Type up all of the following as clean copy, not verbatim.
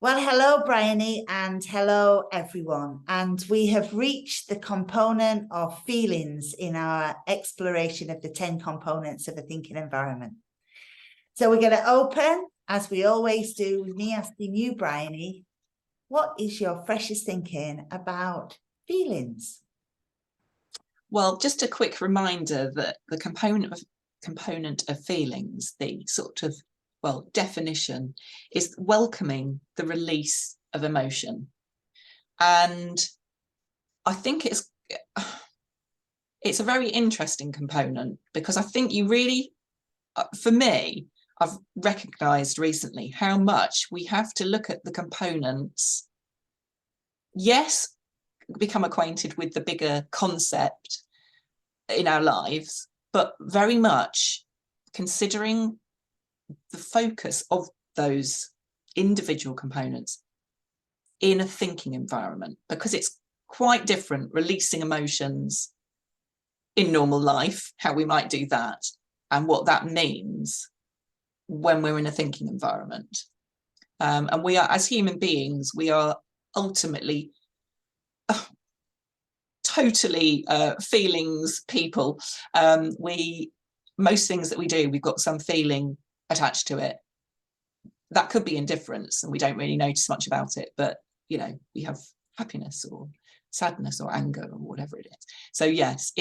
Well, hello, Bryony, and hello, everyone. And we have reached the component of feelings in our exploration of the 10 components of a thinking environment. So we're going to open, as we always do, with me asking you, Bryony, what is your freshest thinking about feelings? Well, just a quick reminder that the component of feelings, the sort of, definition, is welcoming the release of emotion. And I think it's a very interesting component, because I think you really, for me, I've recognised recently how much we have to look at the components. Yes, become acquainted with the bigger concept in our lives, but very much considering the focus of those individual components in a thinking environment, because it's quite different releasing emotions in normal life, how we might do that, and what that means when we're in a thinking environment. And we are, as human beings, we are ultimately totally feelings people. Most things that we do, we've got some feeling attached to it. That could be indifference and we don't really notice much about it, but you know, we have happiness or sadness or anger or whatever it is. So yes,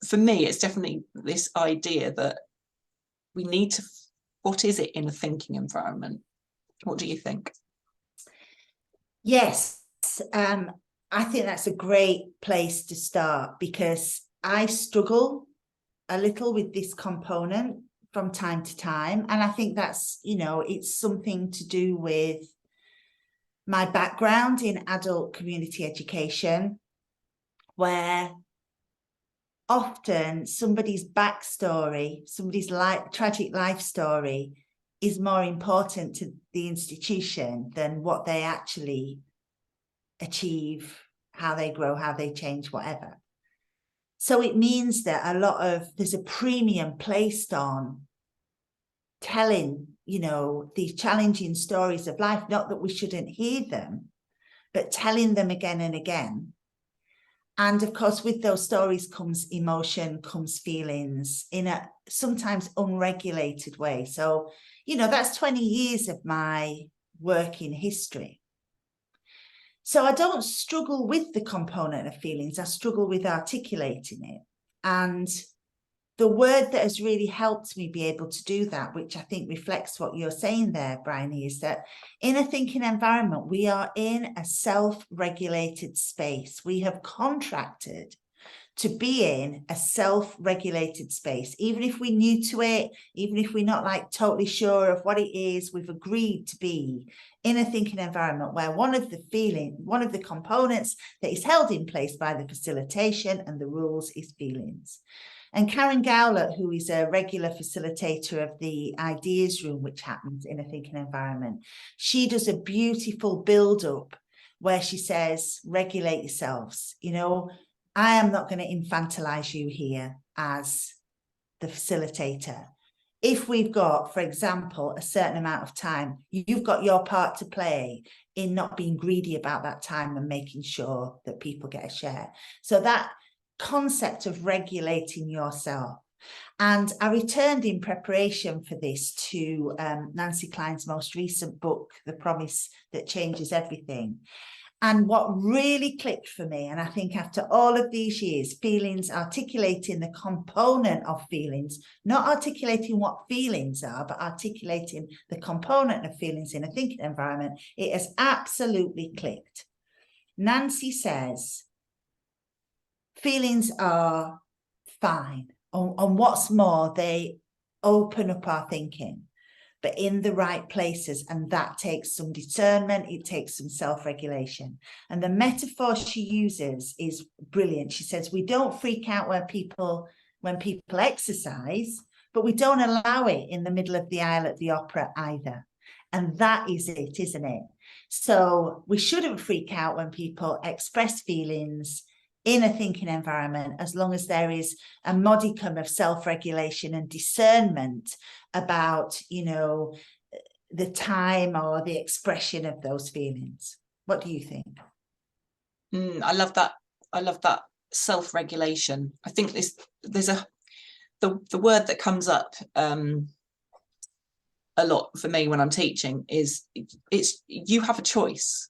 for me, it's definitely this idea that we need to, what is it in a thinking environment? What do you think? Yes, I think that's a great place to start, because I struggle a little with this component from time to time. And I think that's, it's something to do with my background in adult community education, where often somebody's backstory, somebody's tragic life story is more important to the institution than what they actually achieve, how they grow, how they change, whatever. So it means that there's a premium placed on telling, these challenging stories of life, not that we shouldn't hear them, but telling them again and again. And of course, with those stories comes emotion, comes feelings in a sometimes unregulated way. So, that's 20 years of my work in history. So I don't struggle with the component of feelings, I struggle with articulating it. And the word that has really helped me be able to do that, which I think reflects what you're saying there, Bryony, is that in a thinking environment, we are in a self-regulated space. We have contracted to be in a self-regulated space. Even if we're new to it, even if we're not totally sure of what it is, we've agreed to be in a thinking environment where one of the components that is held in place by the facilitation and the rules is feelings. And Karen Gowlett, who is a regular facilitator of the Ideas Room, which happens in a thinking environment, she does a beautiful build-up where she says, regulate yourselves. I am not going to infantilize you here as the facilitator. If we've got, for example, a certain amount of time, you've got your part to play in not being greedy about that time and making sure that people get a share. So that concept of regulating yourself. And I returned in preparation for this to Nancy Kline's most recent book, The Promise That Changes Everything. And what really clicked for me, and I think after all of these years, feelings, articulating the component of feelings, not articulating what feelings are, but articulating the component of feelings in a thinking environment, it has absolutely clicked. Nancy says, feelings are fine. And what's more, they open up our thinking, but in the right places. And that takes some discernment. It takes some self-regulation. And the metaphor she uses is brilliant. She says, we don't freak out when people exercise, but we don't allow it in the middle of the aisle at the opera either. And that is it, isn't it? So we shouldn't freak out when people express feelings in a thinking environment, as long as there is a modicum of self-regulation and discernment about, the time or the expression of those feelings. What do you think? I love that. I love that self-regulation. I think there's the word that comes up a lot for me when I'm teaching is you have a choice.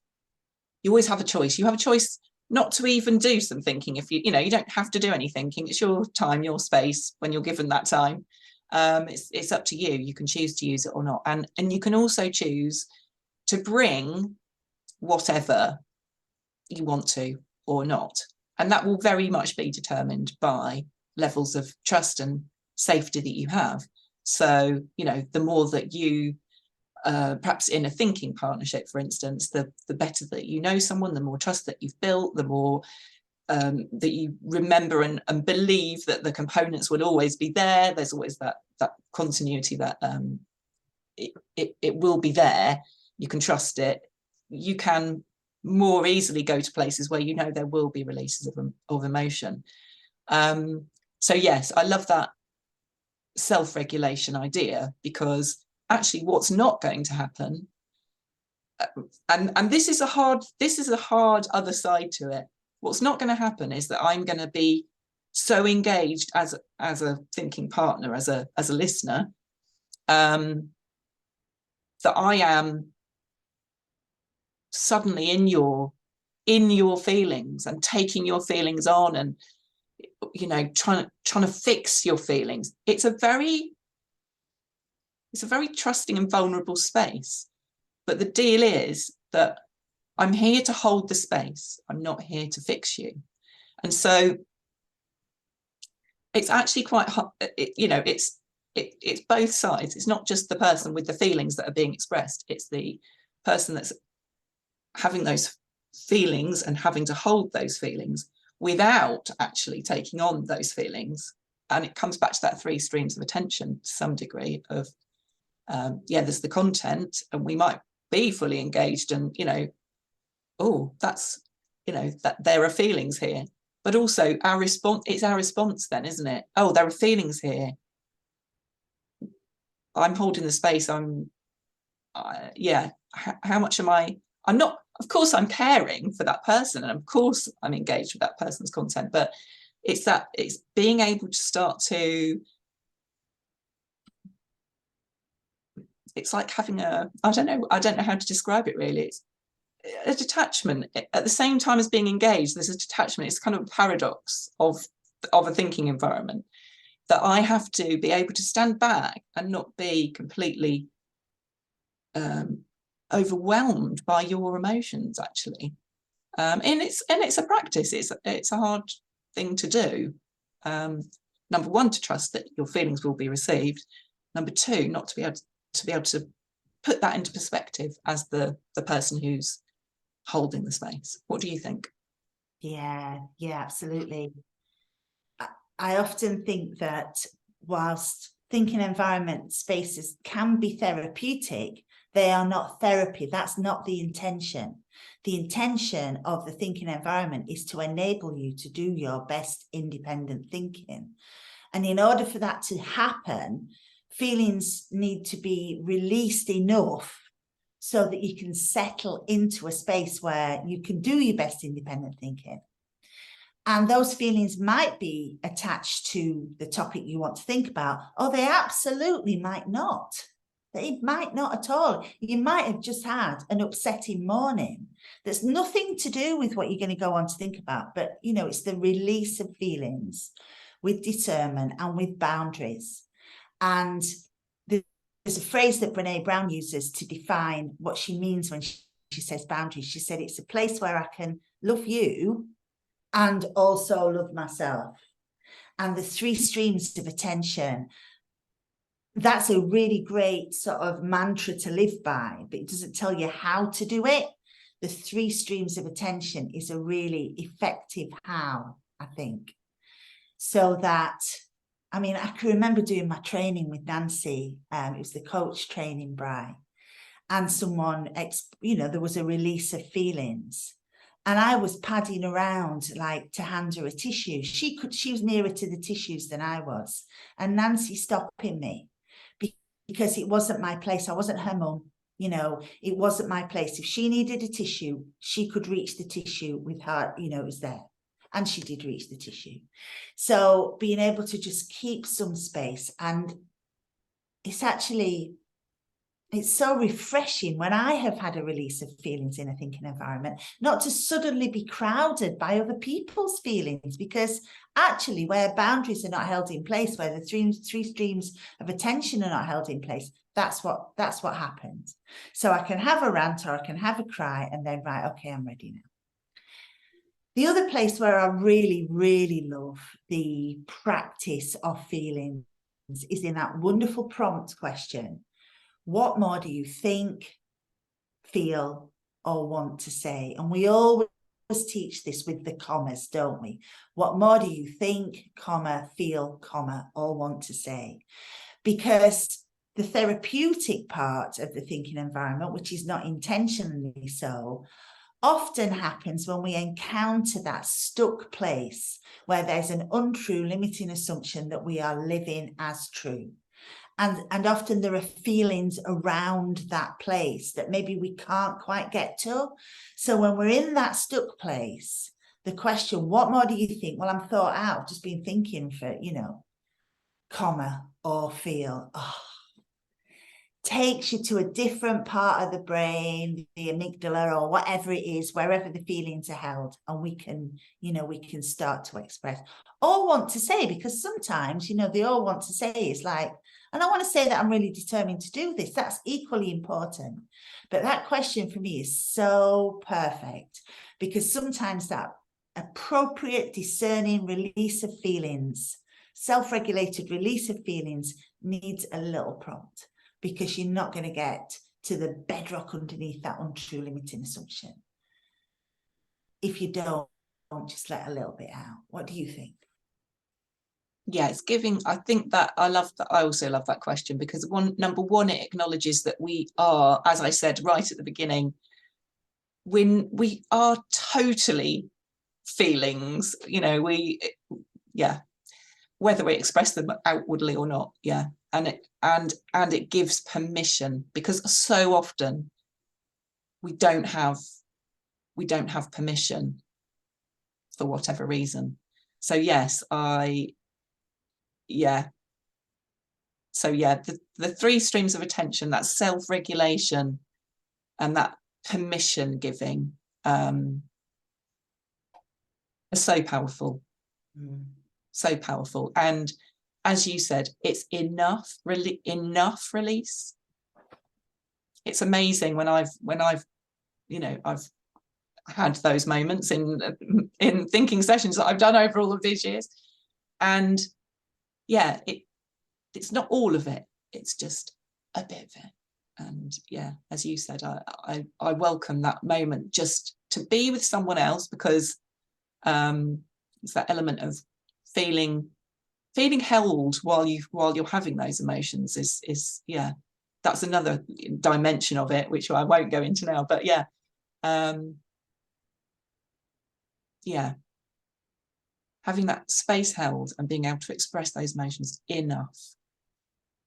You always have a choice. You have a choice not to even do some thinking. If you don't have to do any thinking. It's your time, your space when you're given that time. It's up to you. You can choose to use it or not. And you can also choose to bring whatever you want to or not. And that will very much be determined by levels of trust and safety that you have. So, the more that you, perhaps in a thinking partnership, for instance, the better that you know someone, the more trust that you've built, the more that you remember and believe that the components will always be there. There's always that continuity that it will be there. You can trust it. You can more easily go to places where there will be releases of emotion. So yes, I love that self-regulation idea, because actually what's not going to happen, and this is a hard other side to it, what's not going to happen is that I'm going to be so engaged as a thinking partner, as a listener, that I am suddenly in your feelings and taking your feelings on, and trying to fix your feelings. It's a very trusting and vulnerable space. But the deal is that I'm here to hold the space. I'm not here to fix you. And so it's actually quite hard, it's both sides. It's not just the person with the feelings that are being expressed. It's the person that's having those feelings and having to hold those feelings without actually taking on those feelings. And it comes back to that 3 streams of attention to some degree of, there's the content, and we might be fully engaged and, that there are feelings here, but also it's our response then, isn't it? Oh, there are feelings here. I'm holding the space. How much am I'm not, of course I'm caring for that person, and of course I'm engaged with that person's content, but it's being able to start to, it's like having I don't know how to describe it really. It's a detachment at the same time as being engaged. There's a detachment. It's kind of a paradox of a thinking environment, that I have to be able to stand back and not be completely overwhelmed by your emotions, actually. And it's a practice. It's a hard thing to do. Number one, to trust that your feelings will be received. Number two, not to be able to put that into perspective as the person who's holding the space. What do you think? Yeah, absolutely. I often think that whilst thinking environment spaces can be therapeutic, they are not therapy. That's not the intention. The intention of the thinking environment is to enable you to do your best independent thinking. And in order for that to happen, feelings need to be released enough so that you can settle into a space where you can do your best independent thinking. And those feelings might be attached to the topic you want to think about, or they absolutely might not. They might not at all. You might have just had an upsetting morning that's nothing to do with what you're going to go on to think about. But, it's the release of feelings with discernment and with boundaries. And there's a phrase that Brené Brown uses to define what she means when she says boundaries. She said, it's a place where I can love you and also love myself. And the 3 streams of attention, that's a really great sort of mantra to live by, but it doesn't tell you how to do it. The 3 streams of attention is a really effective how, I think. So that, I can remember doing my training with Nancy. It was the coach training, Bry. And someone, there was a release of feelings. And I was padding around like to hand her a tissue. She was nearer to the tissues than I was. And Nancy stopping me because it wasn't my place. I wasn't her mum. You know, it wasn't my place. If she needed a tissue, she could reach the tissue with her, you know, it was there. And she did reach the tissue. So being able to just keep some space, and it's so refreshing when I have had a release of feelings in a thinking environment, not to suddenly be crowded by other people's feelings, because actually where boundaries are not held in place, where the three streams of attention are not held in place, that's what happens. So I can have a rant, or I can have a cry, and then, right, okay, I'm ready now. The other place where I really, really love the practice of feelings is in that wonderful prompt question. What more do you think, feel, or want to say? And we always teach this with the commas, don't we? What more do you think, comma, feel, comma, or want to say? Because the therapeutic part of the thinking environment, which is not intentionally so, often happens when we encounter that stuck place where there's an untrue limiting assumption that we are living as true. And often there are feelings around that place that maybe we can't quite get to. So when we're in that stuck place, the question, what more do you think? Well, I'm thought out, I've just been thinking for, you know, comma, or feel, takes you to a different part of the brain, the amygdala, or whatever it is, wherever the feelings are held, and we can, you know, we can start to express or want to say, because sometimes, you know, the all want to say is like, and I want to say that I'm really determined to do this. That's equally important. But that question for me is so perfect, because sometimes that appropriate, discerning release of feelings, self-regulated release of feelings needs a little prompt, because you're not going to get to the bedrock underneath that untrue limiting assumption if you don't just let a little bit out. What do you think? Yeah, it's giving. I think that I love that. I also love that question, because number one, it acknowledges that we are, as I said right at the beginning, when we are totally feelings, you know, whether we express them outwardly or not. Yeah. And it gives permission, because so often we don't have permission for whatever reason. So yes, so yeah, the three streams of attention, that self-regulation and that permission giving, are so powerful. So powerful. And as you said, it's enough release. It's amazing when I've you know, I've had those moments in thinking sessions that I've done over all of these years, and yeah, it's not all of it, it's just a bit of it. And yeah, as you said, I welcome that moment just to be with someone else, because it's that element of feeling held while you're having those emotions is yeah, that's another dimension of it, which I won't go into now, but yeah, yeah, having that space held and being able to express those emotions enough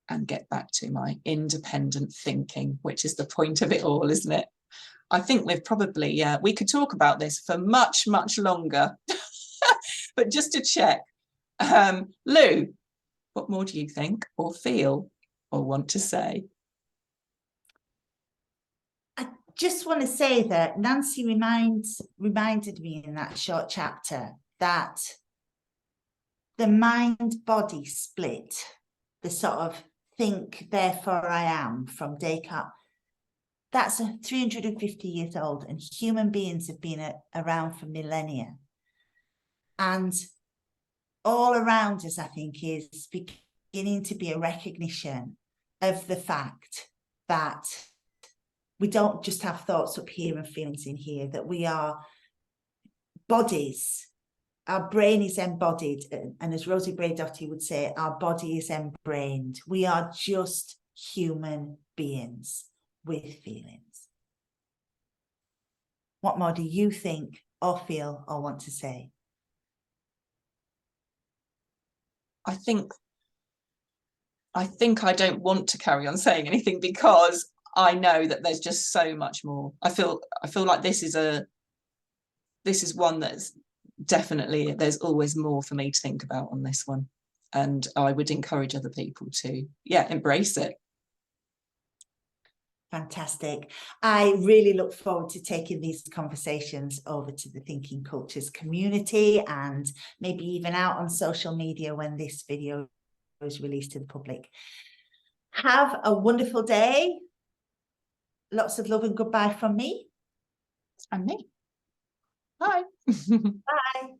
and get back to my independent thinking, which is the point of it all, isn't it? I think we've probably, yeah, we could talk about this for much, much longer. But just to check, Lou, what more do you think or feel or want to say? I just want to say that Nancy reminded me in that short chapter that the mind-body split, the sort of think, therefore I am, from Descartes, that's 350 years old, and human beings have been around for millennia. And all around us, I think, is beginning to be a recognition of the fact that we don't just have thoughts up here and feelings in here, that we are bodies. Our brain is embodied, and as Rosie Braidotti would say, our body is embrained. We are just human beings with feelings. What more do you think or feel or want to say? I think I don't want to carry on saying anything, because I know that there's just so much more. I feel like this is one that's definitely, there's always more for me to think about on this one, and I would encourage other people to embrace it. Fantastic. I really look forward to taking these conversations over to the Thinking Cultures community, and maybe even out on social media when this video is released to the public. Have a wonderful day. Lots of love and goodbye from me. And me. Bye. Bye.